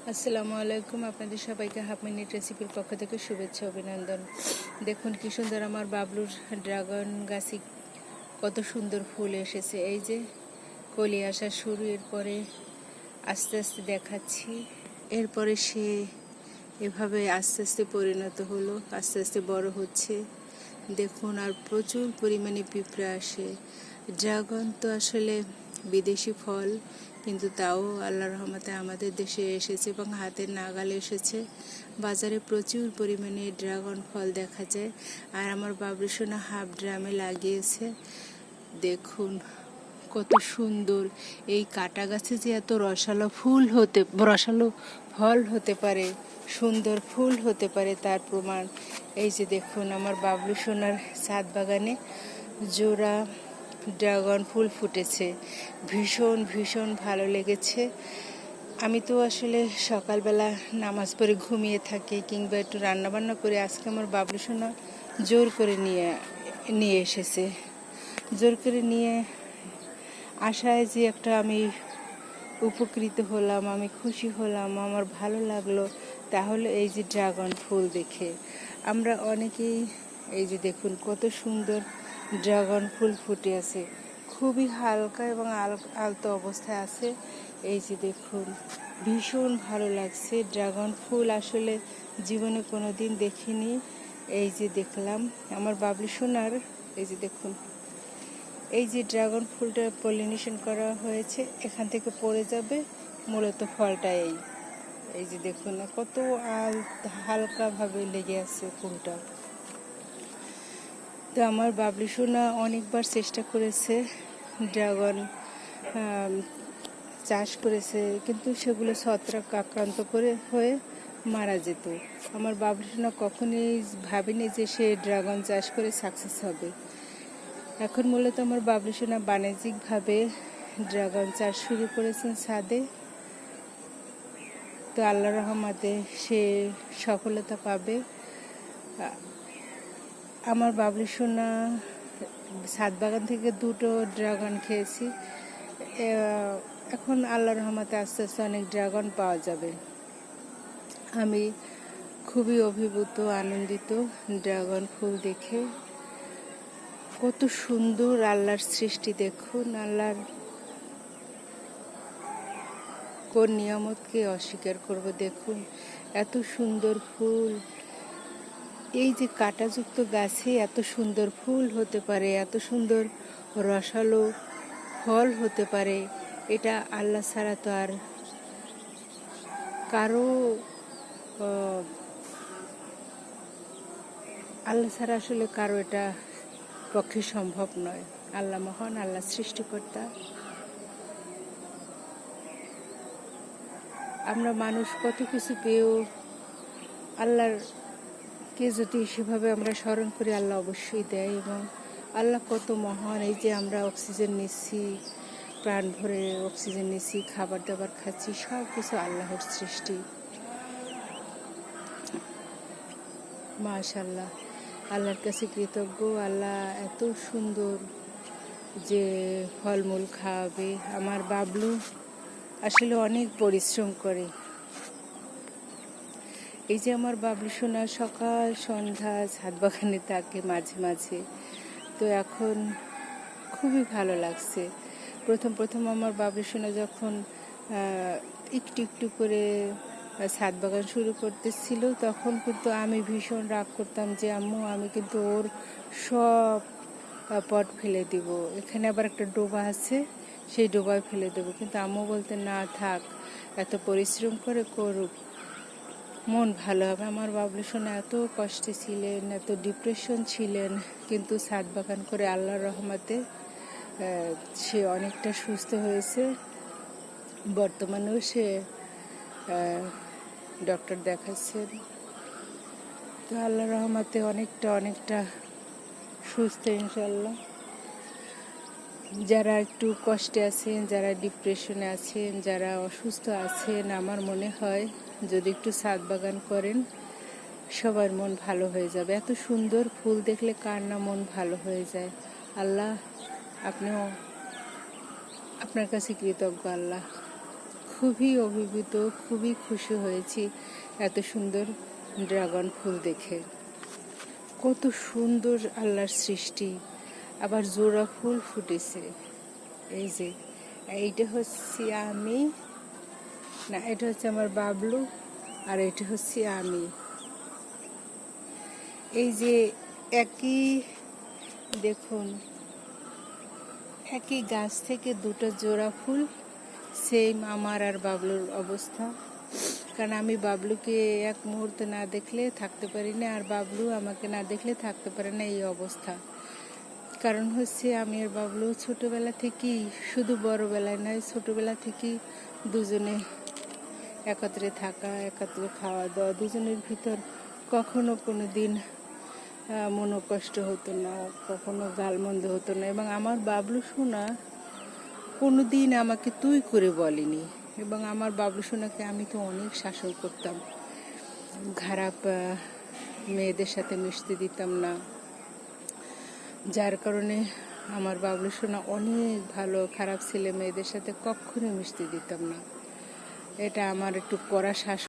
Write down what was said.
আসসালামু আলাইকুম। আপনাদের সবাইকে হাফ মিনিট রেসিপির পক্ষ থেকে শুভেচ্ছা অভিনন্দন। দেখুন কি সুন্দর আমার বাবলুর ড্রাগন গাছে কত সুন্দর ফুল এসেছে। এই যে কলি আসা শুরু, এরপরে আস্তে আস্তে দেখাচ্ছি, এরপরে সে এভাবে আস্তে আস্তে পরিণত হলো, আস্তে আস্তে বড় হচ্ছে। দেখুন, আর প্রচুর পরিমাণে পিঁপড়া আসে। ড্রাগন তো আসলে বিদেশি ফল, কিন্তু তাও আল্লাহর রহমতে আমাদের দেশে এসেছে এবং হাতের নাগালে এসেছে। বাজারে প্রচুর পরিমাণে ড্রাগন ফল দেখা যায়। আর আমার বাবলু সোনা হাফ ড্রামে লাগিয়েছে। দেখুন কত সুন্দর। এই কাটা গাছে যে এত রসালো ফল হতে পারে, সুন্দর ফুল হতে পারে, তার প্রমাণ এই যে দেখুন আমার বাবলু সোনার ছাদ বাগানে জোড়া ড্রাগন ফুল ফুটেছে। ভীষণ ভীষণ ভালো লেগেছে। আমি তো আসলে সকালবেলা নামাজ পড়ে ঘুমিয়ে থাকি কিংবা একটু রান্নাবান্না করে, আজকে আমার বাবলু সোনা জোর করে নিয়ে এসেছে। জোর করে নিয়ে আশায় যে একটা আমি উপকৃত হলাম, আমি খুশি হলাম, আমার ভালো লাগলো। তাহলে এই যে ড্রাগন ফুল দেখে আমরা অনেকেই, এই যে দেখুন কত সুন্দর ড্রাগন ফুল ফুটে আছে, খুবই হালকা এবং আলতো অবস্থায় আছে। এই যে দেখুন ভীষণ ভালো লাগছে। ড্রাগন ফুল আসলে জীবনে কোনো দিন দেখিনি। এই যে দেখলাম আমার বাবলু সোনার, এই যে দেখুন এই যে ড্রাগন ফুলটা পলিনেশন করা হয়েছে, এখান থেকে পড়ে যাবে মূলত ফলটা। এই যে দেখুন কত হালকাভাবে লেগে আছে ফুলটা। তো আমার বাবলু সোনা অনেকবার চেষ্টা করেছে, ড্রাগন চাষ করেছে, কিন্তু সেগুলো ছত্রাক আক্রান্ত হয়ে মারা যেত। আমার বাবলু সোনা কখনোই ভাবেনি যে সে ড্রাগন চাষ করে সাকসেস হবে। এখন মূলত আমার বাবলু সোনা বাণিজ্যিকভাবে ড্রাগন চাষ শুরু করেছেন ছাদে। তো আল্লাহর রহমতে সে সফলতা পাবে। আমার বাবলু সোনা ছাদ বাগান থেকে 2টো ড্রাগন খেয়েছি। এখন আল্লাহর রহমতে আস্তে আস্তে অনেক ড্রাগন পাওয়া যাবে। আমি খুবই অভিভূত, আনন্দিত ড্রাগন ফুল দেখে। কত সুন্দর আল্লাহর সৃষ্টি দেখুন। আল্লাহর কোন নিয়ামতকে অস্বীকার করব। দেখুন এত সুন্দর ফুল। এই যে কাঁটাযুক্ত গাছে এত সুন্দর ফুল হতে পারে, এত সুন্দর রসালো ফল হতে পারে, এটা আল্লাহ ছাড়া তো আর কারো, আল্লাহ ছাড়া আসলে কারো এটা পক্ষে সম্ভব নয়। আল্লাহ মহান, আল্লাহ সৃষ্টিকর্তা। আমরা মানুষ কত কিছু পেয়েও আল্লাহরকে যদি সেভাবে আমরা স্মরণ করি, আল্লাহ অবশ্যই দেয়। এবং আল্লাহ কত মহান। এই যে আমরা অক্সিজেন নিচ্ছি, প্রাণ ভরে অক্সিজেন নিচ্ছি, খাবার দাবার খাচ্ছি, সব কিছু আল্লাহর সৃষ্টি। মাশাআল্লাহ, আল্লাহর কাছে কৃতজ্ঞ। আল্লাহ এত সুন্দর যে ফলমূল খাওয়াবে। আমার বাবলু আসলে অনেক পরিশ্রম করে। এই যে আমার বাবলু সোনা সকাল সন্ধ্যা ছাদ বাগানে থাকে মাঝে মাঝে। তো এখন খুবই ভালো লাগছে। প্রথম আমার বাবলু সোনা যখন একটু একটু করে ছাদ বাগান শুরু করতেছিল, তখন কিন্তু আমি ভীষণ রাগ করতাম যে আম্মু, আমি কিন্তু ওর সব পট ফেলে দিব, এখানে আবার একটা ডোবা আছে, সেই ডোবায় ফেলে দেবো। কিন্তু আম্মু বলতে, না থাক, এত পরিশ্রম করে করুক, মন ভালো হবে। আমার বাবলু সোনা এত কষ্টে ছিলেন, এত ডিপ্রেশন ছিলেন, কিন্তু ছাদ বাগান করে আল্লাহর রহমতে সে অনেকটা সুস্থ হয়েছে। বর্তমানেও সে ডক্টর দেখাচ্ছেন। তো আল্লাহর রহমতে অনেকটা সুস্থ ইনশাল্লাহ। যারা একটু কষ্টে আছেন, যারা ডিপ্রেশনে আছেন, যারা অসুস্থ আছেন, আমার মনে হয় যদি একটু ছাদ বাগান করেন, সবার মন ভালো হয়ে যাবে। এত সুন্দর ফুল দেখলে কার না মন ভালো হয়ে যায়। আল্লাহ, আপনিও আপনার কাছে কৃতজ্ঞ। আল্লাহ খুবই অভিভূত, খুবই খুশি হয়েছি এত সুন্দর ড্রাগন ফুল দেখে। কত সুন্দর আল্লাহর সৃষ্টি। আবার জোড়া ফুল ফুটেছে। এই যে এইটা হচ্ছে আমি, না এটা হচ্ছে আমার বাবলু, আর এটা হচ্ছে আমি। এই যে একই, দেখুন একই গাছ থেকে দুটো জোড়া ফুল, সেম আমার আর বাবলুর অবস্থা। কারণ আমি বাবলুকে এক মুহূর্তে না দেখলে থাকতে পারি না, আর বাবলু আমাকে না দেখলে থাকতে পারে না, এই অবস্থা। কারণ হচ্ছে আমি আর বাবলু ছোটোবেলা থেকেই, শুধু বড়োবেলায় নয়, ছোটোবেলা থেকেই দুজনে একত্রে থাকা, একত্রে খাওয়া দাওয়া, দুজনের ভিতর কখনো কোনো দিন মনোকষ্ট হতো না, কখনো গালমন্দ হতো না। এবং আমার বাবলু সোনা কোনো দিন আমাকে তুই করে বলেনি। এবং আমার বাবলু সোনাকে আমি তো অনেক শাসন করতাম, খারাপ মেয়েদের সাথে মিশতে দিতাম না, যার কারণে আমার বাবলু সোনা অনেক ভালো, খারাপ ছেলে মেয়েদের সাথে কখনো মিশতে দিতাম না। এটা আমার একটু কড়া শাসন।